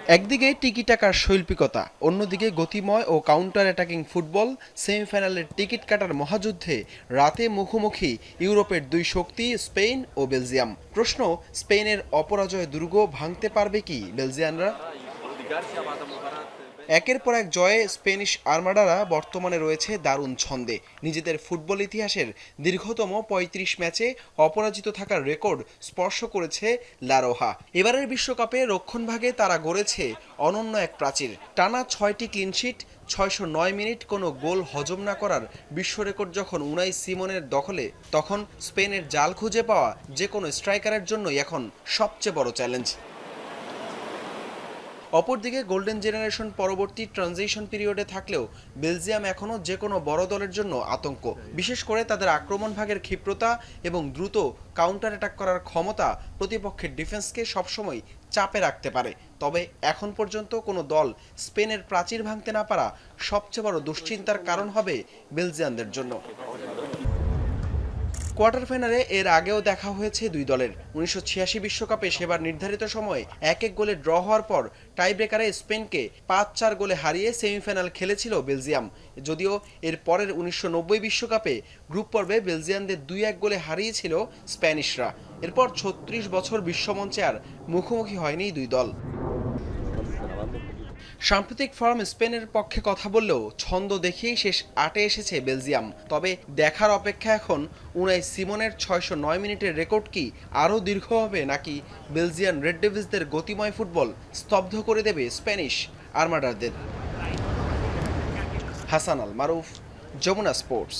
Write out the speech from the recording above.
একদিকে টিকি-টাকার শৈল্পিকতা, অন্যদিকে গতিময় ও counter attacking football. সেমিফাইনালের টিকিট কাটার মহাযুদ্ধে রাতে মুখোমুখি ইউরোপের দুই শক্তি স্পেন ও বেলজিয়াম। প্রশ্ন, স্পেনের অপরাজয় দুর্গ ভাঙতে পারবে কি বেলজিয়ানরা? একের পর এক জয়ে স্প্যানিশ আর্মাডারা বর্তমানে রয়েছে দারুণ ছন্দে। নিজেদের ফুটবল ইতিহাসের দীর্ঘতম ৩৫ ম্যাচে অপরাজিত থাকার রেকর্ড স্পর্শ করেছে লারোহা। এবারের বিশ্বকাপে রক্ষণভাগে তারা গড়েছে অনন্য এক প্রাচীর। টানা ৬টি ক্লিনশিট, ৬০৯ মিনিট কোনো গোল হজম না করার বিশ্ব রেকর্ড যখন উনাই সিমনের দখলে, তখন স্পেনের জাল খুঁজে পাওয়া যে কোনো স্ট্রাইকারের জন্যই এখন সবচেয়ে বড় চ্যালেঞ্জ। অপরদিকে গোল্ডেন জেনারেশন পরবর্তী ট্রানজিশন পিরিয়ডে থাকলেও বেলজিয়াম এখনও যে কোনো বড় দলের জন্য আতঙ্ক। বিশেষ করে তাদের আক্রমণ ভাগের ক্ষিপ্রতা এবং দ্রুত কাউন্টার অ্যাটাক করার ক্ষমতা প্রতিপক্ষের ডিফেন্সকে সবসময় চাপে রাখতে পারে। তবে এখন পর্যন্ত কোনো দল স্পেনের প্রাচীর ভাঙতে না পারা সবচেয়ে বড় দুশ্চিন্তার কারণ হবে বেলজিয়ানদের জন্য। কোয়ার্টার ফাইনালে এর আগেও দেখা হয়েছে দুই দলের। ১৯৮৬ বিশ্বকাপে সেবার নির্ধারিত সময়ে ১-১ গোলে ড্র হওয়ার পর টাইব্রেকারে স্পেনকে ৫-৪ গোলে হারিয়ে সেমিফাইনাল খেলেছিল বেলজিয়াম। যদিও এর পরের ১৯৯০ বিশ্বকাপে গ্রুপ পর্বে বেলজিয়ানদের ২-১ গোলে হারিয়েছিল স্প্যানিশরা। এরপর ৩৬ বছর বিশ্বমঞ্চে আর মুখোমুখি হয়নি দুই দল। সাম্প্রতিক ফর্ম স্পেনের পক্ষে কথা বললেও ছন্দ দেখেই শেষ ৮-এ এসেছে বেলজিয়াম। তবে দেখার অপেক্ষা এখন উনাই সিমনের ৬০৯ মিনিটের রেকর্ড কি আরও দীর্ঘ হবে, নাকি বেলজিয়ান রেড ডেভিলসদের গতিময় ফুটবল স্তব্ধ করে দেবে স্প্যানিশ আর্মাডারদের। হাসান আল মারুফ, যমুনা স্পোর্টস।